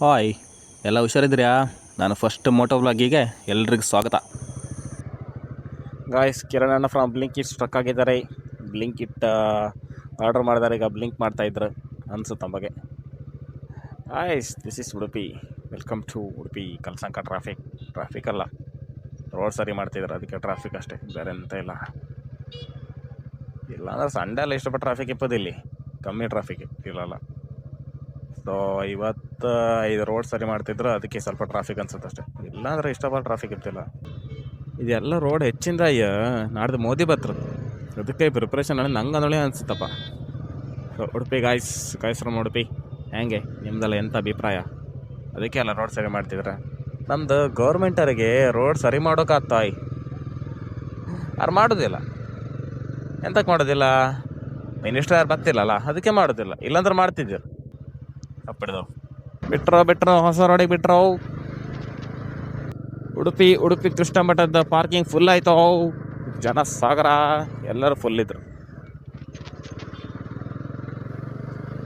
Hi, ಎಲ್ಲ ಹುಷಾರಿದ್ರ್ಯಾ? ನಾನು first Moto ವ್ಲಾಗಿಗೆ ಎಲ್ರಿಗೂ ಸ್ವಾಗತ. Guys, Kiran from Blinkit struck ಆಗಿದ್ದಾರೆ. ಬ್ಲಿಂಕಿಟ್ ಆರ್ಡರ್ ಮಾಡಿದ್ದಾರೆ. ಈಗ ಬ್ಲಿಂಕ್ ಮಾಡ್ತಾಯಿದ್ರು ಅನಿಸುತ್ತೆ ನಮಗೆ. Guys, this is Udupi. Welcome to Udupi Kalsanka. Traffic ಅಲ್ಲ, ರೋಡ್ ಸರಿ ಮಾಡ್ತಿದ್ದಾರೆ, ಅದಕ್ಕೆ ಟ್ರಾಫಿಕ್ ಅಷ್ಟೇ, ಬೇರೆ ಎಂತ ಇಲ್ಲ. ಇಲ್ಲಾಂದ್ರೆ ಸಂಡೇ ಎಲ್ಲ ಇಷ್ಟಪಟ್ಟು ಟ್ರಾಫಿಕ್ ಇಪ್ಪದು, ಇಲ್ಲಿ ಕಮ್ಮಿ ಟ್ರಾಫಿಕ್ ಇರಲ್ಲ. ಸೊ ಇವತ್ತು ಇದು ರೋಡ್ ಸರಿ ಮಾಡ್ತಿದ್ರು, ಅದಕ್ಕೆ ಸ್ವಲ್ಪ ಟ್ರಾಫಿಕ್ ಅನ್ಸುತ್ತೆ ಅಷ್ಟೇ. ಇಲ್ಲಾಂದ್ರೆ ಇಷ್ಟಪಟ್ಟು ಟ್ರಾಫಿಕ್ ಇರ್ತಿಲ್ಲ. ಇದೆಲ್ಲ ರೋಡ್ ಹೆಚ್ಚಿಂದ ನಾಡ್ದು ಮೋದಿ ಬರ್ತರು, ಅದಕ್ಕೆ ಪ್ರಿಪ್ರೇಷನ್ ಅಲ್ಲಿ ನಂಗೆ ಅಂದೊಳೆ ಅನಿಸುತ್ತಪ್ಪ. Udupi guys from Udupi. ಹೆಂಗೆ ನಿಮ್ದೆಲ್ಲ ಎಂಥ ಅಭಿಪ್ರಾಯ? ಅದಕ್ಕೆ ಎಲ್ಲ ರೋಡ್ ಸರಿ ಮಾಡ್ತಿದ್ರೆ. ನಮ್ಮದು ಗೌರ್ಮೆಂಟರಿಗೆ ರೋಡ್ ಸರಿ ಮಾಡೋಕ್ಕಾಗ್ತಾಯಿ, ಯಾರು ಮಾಡೋದಿಲ್ಲ. ಎಂತಕ್ಕೆ ಮಾಡೋದಿಲ್ಲ? ಮಿನಿಸ್ಟರ್ ಯಾರು ಬರ್ತಿಲ್ಲಲ್ಲ, ಅದಕ್ಕೆ ಮಾಡೋದಿಲ್ಲ. ಇಲ್ಲಾಂದ್ರೆ ಮಾಡ್ತಿದ್ದೀರು. ಬಿಟ್ರೋ ಹೊಸ ರೋಡಿಗೆ ಬಿಟ್ರೋ. ಉಡುಪಿ ಕೃಷ್ಣ ಮಠದ ಪಾರ್ಕಿಂಗ್ ಫುಲ್ ಆಯ್ತು. ಜನ ಸಾಗರ, ಎಲ್ಲರೂ ಫುಲ್ ಇದ್ರು.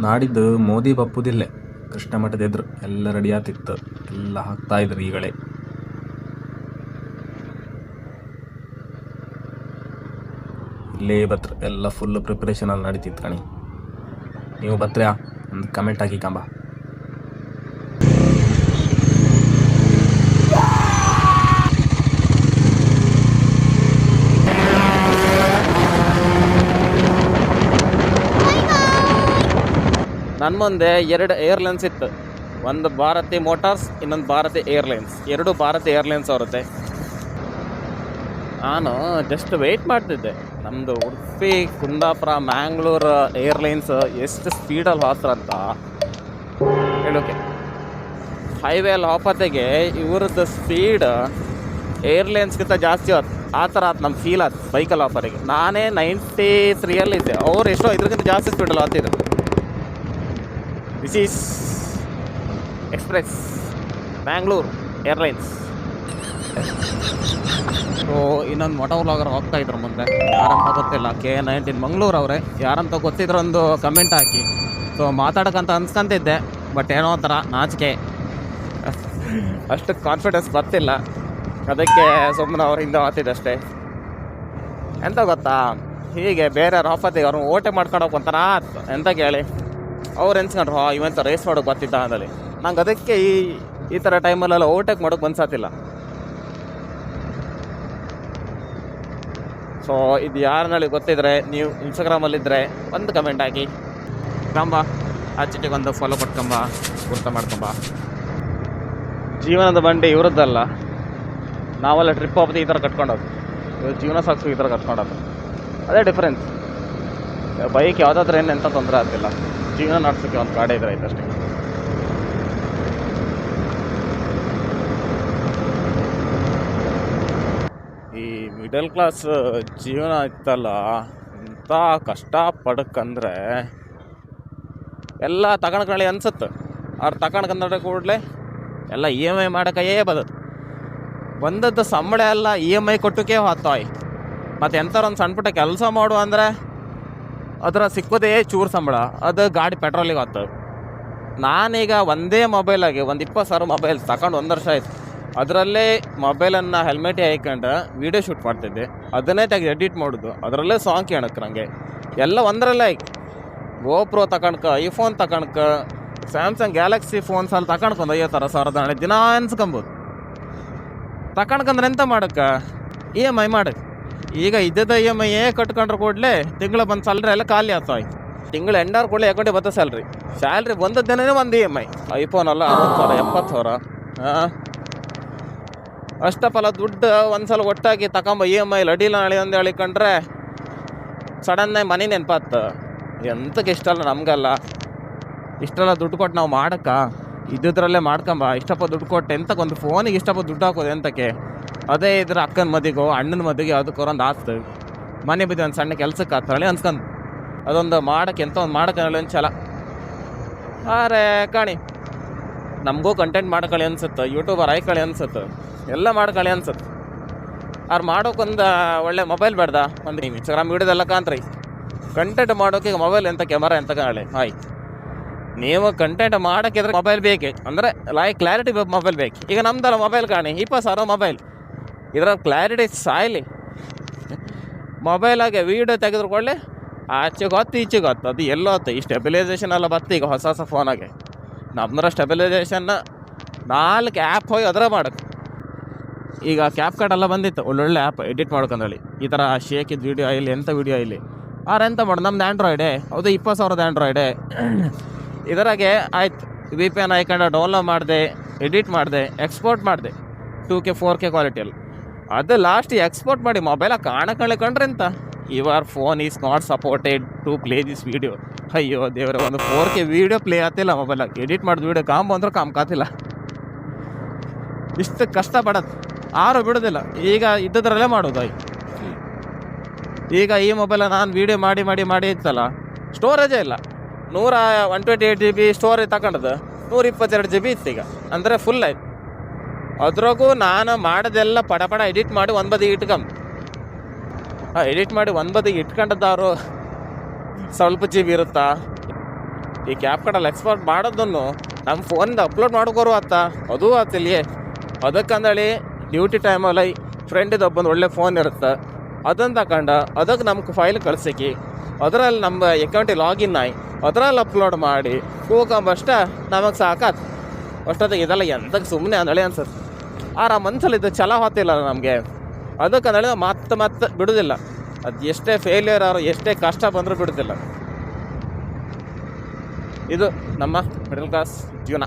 ನಾಡಿದ್ದು ಮೋದಿ ಬಪ್ಪುದಿಲ್ಲೇ ಕೃಷ್ಣ ಮಠದ ಎದುರು ಎಲ್ಲ ರೆಡಿ ಆಗ್ತಿತ್ತು, ಎಲ್ಲ ಹಾಕ್ತಾ ಇದ್ರು ಈಗಲೇ. ಇಲ್ಲೇ ಬತ್ರ ಎಲ್ಲ ಫುಲ್ ಪ್ರಿಪ್ರೇಷನ್ ಅಲ್ಲಿ ನಡೀತಿತ್ತು ಕಣಿ. ನೀವು ಬತ್ರ್ಯಾ? ಒಂದು ಕಮೆಂಟ್ ಹಾಕಿ ಕಂಬ. ನನ್ನ ಮುಂದೆ 2 ಏರ್ಲೈನ್ಸ್ ಇತ್ತು. ಒಂದು ಭಾರತಿ ಮೋಟಾರ್ಸ್, ಇನ್ನೊಂದು ಭಾರತಿ ಏರ್ಲೈನ್ಸ್. 2 ಭಾರತಿ ಏರ್ಲೈನ್ಸ್ ಬರುತ್ತೆ. ನಾನು ಜಸ್ಟ್ ವೆಯ್ಟ್ ಮಾಡ್ತಿದ್ದೆ. ನಮ್ಮದು ಉಡುಪಿ ಕುಂದಾಪುರ ಮ್ಯಾಂಗ್ಳೂರು ಏರ್ಲೈನ್ಸ್ ಎಷ್ಟು ಸ್ಪೀಡಲ್ಲಿ ಹೋಗ್ತಾರಂತ ಹೇಳೋಕೆ. ಹೈವೇಲಿ ಹೋಗೋತ್ತಿಗೆ ಇವ್ರದ್ದು ಸ್ಪೀಡ್ ಏರ್ಲೈನ್ಸ್ಗಿಂತ ಜಾಸ್ತಿ ಹೋಯ್ತು. ಆ ಥರ ಆಯ್ತು ನಮ್ಮ ಫೀಲ್ ಆಯ್ತು ಬೈಕಲ್ಲಿ ಆಫರಿಗೆ. ನಾನೇ 93ಯಲ್ಲಿದ್ದೆ, ಅವ್ರು ಎಷ್ಟೋ ಇದ್ರಿಗಿಂತ ಜಾಸ್ತಿ ಸ್ಪೀಡಲ್ಲಿ ಹೋಗ್ತಿದ್ರು. This is express Mangalore airlines. So ಇನ್ನೊಂದು ಮೋಟೋ ವ್ಲಾಗರ್ ಹೋಗ್ತಾ ಇದ್ರು ಮುಂದೆ, ಯಾರಂತ ಗೊತ್ತಿಲ್ಲ. K19 ಮಂಗಳೂರು ಅವರೇ, ಯಾರಂತ ಗೊತ್ತಿದ್ರು ಒಂದು ಕಮೆಂಟ್ ಹಾಕಿ. ಸೊ ಮಾತಾಡೋಕ್ಕಂತ ಅನ್ಸ್ಕೊಂತಿದ್ದೆ, ಬಟ್ ಏನೋ ಒಂಥರ ನಾಚಿಕೆ, ಅಷ್ಟು ಕಾನ್ಫಿಡೆನ್ಸ್ ಬರ್ತಿಲ್ಲ. ಅದಕ್ಕೆ ಸುಮ್ಮನೆ ಅವ್ರ ಹಿಂದೆ ಹೋಗ್ತಿದ್ದೆ ಅಷ್ಟೇ. ಎಂತ ಗೊತ್ತಾ, ಹೀಗೆ ಬೇರೆ ಆಫತ್ತಿಗೆ ಅವ್ರನ್ನ ಓಟೆ ಮಾಡ್ಕೊಳಕ್ಕೆ ಒಂಥರ ಆಯ್ತು. ಎಂತ ಕೇಳಿ, ಅವ್ರು ಎನ್ಸ್ಕೊಂಡ್ರು ಇವಂತ ರೇಸ್ ಮಾಡೋಕೆ ಬರ್ತಿದ್ದ ಅಂದಲ್ಲಿ. ನಂಗೆ ಅದಕ್ಕೆ ಈ ಥರ ಟೈಮಲ್ಲೆಲ್ಲ ಓಟೆಕ್ ಮಾಡೋಕೆ ಮನ್ಸಾತಿಲ್ಲ. ಸೊ ಇದು ಯಾರನ್ನಲ್ಲಿ ಗೊತ್ತಿದ್ರೆ, ನೀವು ಇನ್ಸ್ಟಾಗ್ರಾಮಲ್ಲಿದ್ದರೆ ಒಂದು ಕಮೆಂಟ್ ಹಾಕಿ ಕಂಬ. ಆ ಚಿಟ್ಟಿಗೆ ಒಂದು ಫಾಲೋ ಕೊಟ್ಕೊಂಬ, ಗುರ್ತ ಮಾಡ್ಕೊಂಬ. ಜೀವನದ ಬಂಡಿ ಇವ್ರದ್ದಲ್ಲ, ನಾವೆಲ್ಲ ಟ್ರಿಪ್ ಹೋಗ್ಬೋದು ಈ ಥರ ಕಟ್ಕೊಂಡೋದು. ಇವ್ರು ಜೀವನ ಸಾಗಿಸು ಈ ಥರ ಕಟ್ಕೊಂಡೋದು, ಅದೇ ಡಿಫ್ರೆನ್ಸ್. ಬೈಕ್ ಯಾವುದಾದ್ರೂ ಏನು ಎಂಥ ತೊಂದರೆ ಆಗ್ತಿಲ್ಲ, ಜೀವನ ನಡೆಸೋಕ್ಕೆ ಒಂದು ಗಾಡಿ ಇದ್ರೆ ಆಯ್ತು ಅಷ್ಟೇ. ಈ ಮಿಡಲ್ ಕ್ಲಾಸ್ ಜೀವನ ಇತ್ತಲ್ಲ, ಇಂಥ ಕಷ್ಟ ಪಡಕ್ಕಂದ್ರೆ ಎಲ್ಲ ತಗೊಂಡ್ಕೊಳ್ಳಿ ಅನ್ಸುತ್ತೆ. ಅವ್ರು ತಗೊಂಡ್ಕಂದ್ರೆ ಕೂಡಲೇ ಎಲ್ಲ EMI ಮಾಡೋಕ್ಕೇ ಬಂದದ್ದು ಸಂಬಳ ಎಲ್ಲ EMI ಕೊಟ್ಟಕ್ಕೆ ಹೋಗ್ತಾಯಿ. ಮತ್ತು ಎಂಥವ್ರು ಒಂದು ಸಣ್ಣ ಪುಟ್ಟ ಕೆಲಸ ಮಾಡು ಅಂದರೆ ಅದರ ಸಿಕ್ಕೋದೇ ಚೂರು ಸಂಬಳ, ಅದು ಗಾಡಿ ಪೆಟ್ರೋಲಿಗೆ ಹೋಗ್ತವೆ. ನಾನೀಗ ಒಂದೇ ಮೊಬೈಲಾಗಿ ಒಂದು 20,000 ಮೊಬೈಲ್ ತಗೊಂಡು 1 ವರ್ಷ ಆಯಿತು. ಅದರಲ್ಲೇ ಮೊಬೈಲನ್ನು ಹೆಲ್ಮೆಟೇ ಹಾಕ್ಕೊಂಡು ವೀಡಿಯೋ ಶೂಟ್ ಮಾಡ್ತಿದ್ದೆ, ಅದನ್ನೇ ತೆಗೆದು ಎಡಿಟ್ ಮಾಡೋದು, ಅದರಲ್ಲೇ ಸಾಂಗ್ ಕೇಳಕ್ಕೆ ನನಗೆ ಎಲ್ಲ ಒಂದರಲ್ಲೇ. GoPro ತಗೊಂಡ್ಕ, ಐಫೋನ್ ತಗೊಂಡ್ಕ, ಸ್ಯಾಮ್ಸಂಗ್ ಗ್ಯಾಲಕ್ಸಿ ಫೋನ್ಸಲ್ಲಿ ತಗೊಂಡ್ಕೊಂಡು 50,000 ನಾಳೆ ದಿನ ಅನ್ಸ್ಕೊಂಬೋದು. ತಗೊಂಡ್ಕಂದ್ರೆ ಎಂತ ಮಾಡೋಕ್ಕೆ, EMI ಮಾಡೋಕ್ಕೆ. ಈಗ ಇದ್ದದ EMI ಕಟ್ಕೊಂಡ್ರೆ ಕೂಡಲೇ ತಿಂಗಳು ಬಂದು ಸ್ಯಾಲ್ರಿ ಎಲ್ಲ ಖಾಲಿ ಆಗ್ತಾಯಿತ್ತು. ತಿಂಗಳು ಎಂಡಾರು ಕೂಡಲೇ ಅಕೌಂಟಿಗೆ ಬರ್ತದೆ ಸ್ಯಾಲ್ರಿ ಬಂದದ್ದೇನೇ ಒಂದು EMI. ಐಫೋನ್ ಅಲ್ಲ 60,000 70,000. ಅಷ್ಟಪ್ಪಲ್ಲ ದುಡ್ಡು ಒಂದ್ಸಲ ಒಟ್ಟಾಗಿ ತಗೊಂಬ EMI ಅಡಿಲ್ಲ ನಾಳೆ ಒಂದು ಹೇಳಿಕೊಂಡ್ರೆ ಸಡನ್ನಾಗಿ ಮನೆ ನೆನಪಾತು. ಎಂತಕ್ಕೆ ಇಷ್ಟಲ್ಲ ನಮಗಲ್ಲ, ಇಷ್ಟೆಲ್ಲ ದುಡ್ಡು ಕೊಟ್ಟು ನಾವು ಮಾಡೋಕ್ಕ ಇದ್ದಿದ್ರಲ್ಲೇ ಮಾಡ್ಕೊಂಬ. ಇಷ್ಟಪ್ಪ ದುಡ್ಡು ಕೊಟ್ಟು ಎಂತಕ್ಕೆ ಒಂದು ಫೋನಿಗೆ ಇಷ್ಟಪ್ಪ ದುಡ್ಡು ಹಾಕೋದು ಎಂತಕ್ಕೆ? ಅದೇ ಇದ್ರೆ ಅಕ್ಕನ ಮದಿಗೋ ಅಣ್ಣನ ಮದಿಗೆ ಅದಕ್ಕೊಂದು ಆಸ್ತು ಮನೆ ಬಿದ್ದು ಒಂದು ಸಣ್ಣ ಕೆಲ್ಸಕ್ಕೆ ಆಗ್ತಾಳೆ ಅನ್ಸ್ಕೊಂಡು ಅದೊಂದು ಮಾಡೋಕ್ಕೆ ಎಂತ ಒಂದು ಮಾಡೋಕ್ಕೆ ಒಂದು ಛಲ. ಅರೆ ಕಾಣಿ, ನಮಗೂ ಕಂಟೆಂಟ್ ಮಾಡ್ಕೊಳ್ಳಿ ಅನ್ಸುತ್ತೆ, ಯೂಟ್ಯೂಬರ್ ಆಯ್ಕೊಳ್ಳಿ ಅನ್ಸುತ್ತೆ, ಎಲ್ಲ ಮಾಡ್ಕೊಳ್ಳಿ ಅನ್ಸುತ್ತೆ. ಅವ್ರು ಮಾಡೋಕ್ಕೊಂದು ಒಳ್ಳೆ ಮೊಬೈಲ್ ಬೇಡ್ದ, ಒಂದು ಇನ್ಸ್ಟಾಗ್ರಾಮ್ ವೀಡಿಯೋದೆಲ್ಲ ಕಾಣ್ರಿ. ಕಂಟೆಂಟ್ ಮಾಡೋಕೆ ಮೊಬೈಲ್ ಎಂತ ಕ್ಯಾಮರಾ ಎಂತ ಕಾಣಿ. ಆಯ್ತು ನೀವು ಕಂಟೆಂಟ್ ಮಾಡೋಕ್ಕಿದ್ರೆ ಮೊಬೈಲ್ ಬೇಕೇ, ಅಂದರೆ ಕ್ಲಾರಿಟಿ ಮೊಬೈಲ್ ಬೇಕು. ಈಗ ನಮ್ದಲ್ಲ ಮೊಬೈಲ್ ಕಾಣಿ 20,000 ಮೊಬೈಲ್, ಇದರ ಕ್ಲಾರಿಟಿ ಸಾಯಲಿ. ಮೊಬೈಲಾಗೆ ವೀಡಿಯೋ ತೆಗೆದುಕೊಳ್ಳಿ, ಆಚೆಗೆ ಹೊತ್ತು ಈಚೆಗೆ ಹೊತ್ತು ಅದು ಎಲ್ಲೋ ಹೊತ್ತು. ಈ ಸ್ಟೆಬಿಲೈಸೇಷನ್ ಎಲ್ಲ ಬತ್ತು ಈಗ ಹೊಸ ಹೊಸ ಫೋನಾಗೆ. ನಮ್ಮದ್ರ ಸ್ಟೆಬಿಲೈಸೇಷನ್ನ 4 ಆ್ಯಪ್ ಹೋಗಿ ಅದರ ಮಾಡೋದು. ಈಗ ಕ್ಯಾಪ್ ಕಾರ್ಡ್ ಎಲ್ಲ ಬಂದಿತ್ತು, ಒಳ್ಳೊಳ್ಳೆ ಆ್ಯಪ್ ಎಡಿಟ್ ಮಾಡ್ಕೊಂಡೇಳಿ. ಈ ಥರ ಶೇಕಿದ್ದು ವೀಡಿಯೋ ಇಲ್ಲಿ ಎಂಥ ವೀಡಿಯೋ ಇಲ್ಲಿ ಎಂತ ಮಾಡೋದು. ನಮ್ದು ಆ್ಯಂಡ್ರಾಯ್ಡೇ ಹೌದು, 20,000 ಆ್ಯಂಡ್ರಾಯ್ಡೇ. ಇದರಾಗೆ ಆಯ್ತು VPN ಹಾಕೊಂಡು ಡೌನ್ಲೋಡ್ ಮಾಡಿದೆ, ಎಡಿಟ್ ಮಾಡಿದೆ, ಎಕ್ಸ್ಪೋರ್ಟ್ ಮಾಡಿದೆ 2K 4K ಕ್ವಾಲಿಟಿಯಲ್ಲಿ. ಅದು ಲಾಸ್ಟ್ ಎಕ್ಸ್ಪೋರ್ಟ್ ಮಾಡಿ ಮೊಬೈಲಾಗ ಕಾಣಕಂಡ್ರೆ ಅಂತ your phone is not supported to play this video. ಅಯ್ಯೋ ದೇವರ, ಒಂದು 4K ವೀಡಿಯೋ ಪ್ಲೇ ಆಗ್ತಿಲ್ಲ ಮೊಬೈಲಾಗ. ಎಡಿಟ್ ಮಾಡಿದ ವೀಡಿಯೋ ಅಂದ್ರೆ ಕಾತಿಲ್ಲ. ಇಷ್ಟು ಕಷ್ಟಪಡೋದು ಯಾರು ಬಿಡೋದಿಲ್ಲ. ಈಗ ಇದ್ದದ್ರಲ್ಲೇ ಮಾಡೋದು. ಈಗ ಈ ಮೊಬೈಲ ನಾನು ವೀಡಿಯೋ ಮಾಡಿ ಇತ್ತಲ್ಲ, ಸ್ಟೋರೇಜೇ ಇಲ್ಲ. 128 GB ಸ್ಟೋರೇಜ್ ತಗೊಂಡದು 122 GB ಇತ್ತು ಈಗ, ಅಂದರೆ ಫುಲ್ ಆಯ್ತು. ಅದ್ರಾಗೂ ನಾನು ಮಾಡೋದೆಲ್ಲ ಪಡ ಎಡಿಟ್ ಮಾಡಿ ಒಂದು ಬದಿಗೆ ಇಟ್ಕೊಂಡು ಎಡಿಟ್ ಮಾಡಿ ಒಂದು ಬದಿಗೆ ಇಟ್ಕೊಂಡದ್ದಾರು ಸ್ವಲ್ಪ GB ಇರುತ್ತಾ. ಈ ಕ್ಯಾಪ್ ಕಾರ್ಡಲ್ಲಿ ಎಕ್ಸ್ಪೋರ್ಟ್ ಮಾಡೋದನ್ನು ನಮ್ಮ ಫೋನಿಂದ ಅಪ್ಲೋಡ್ ಮಾಡ್ಕೋರು ಆತ, ಅದೂ ಆತಿಲ್ಲಿಯೇ. ಅದಕ್ಕಂದೇಳಿ ಡ್ಯೂಟಿ ಟೈಮಲ್ಲಿ ಫ್ರೆಂಡಿದ್ದು ಒಬ್ಬಂದು ಒಳ್ಳೆ ಫೋನ್ ಇರುತ್ತೆ, ಅದನ್ನು ತಗೊಂಡು ಅದಕ್ಕೆ ನಮ್ಗೆ ಫೈಲ್ ಕಳ್ಸಿಕ್ಕಿ ಅದರಲ್ಲಿ ನಮ್ಮ ಅಕೌಂಟಿಗೆ ಲಾಗಿನ್ ಆಗಿ ಅದರಲ್ಲಿ ಅಪ್ಲೋಡ್ ಮಾಡಿ ಹೋಗಂಬಷ್ಟ ನಮಗೆ ಸಾಕಾತು. ಅಷ್ಟೊತ್ತಿಗೆ ಇದೆಲ್ಲ ಎಂತಕ್ಕೆ ಸುಮ್ಮನೆ ಅಂದಳಿ ಅನ್ಸುತ್ತೆ. ಆ ಮನ್ಸಲ್ಲಿ ಇದು ಛಲ ಹೊತ್ತಿಲ್ಲ ನಮಗೆ. ಅದಕ್ಕಂದೇಳಿ ಮತ್ತೆ ಬಿಡೋದಿಲ್ಲ. ಅದು ಎಷ್ಟೇ ಫೇಲ್ಯೂರ್ ಆರು ಎಷ್ಟೇ ಕಷ್ಟ ಬಂದರೂ ಬಿಡೋದಿಲ್ಲ. ಇದು ನಮ್ಮ ಮಿಡಲ್ ಕ್ಲಾಸ್ ಜೀವನ.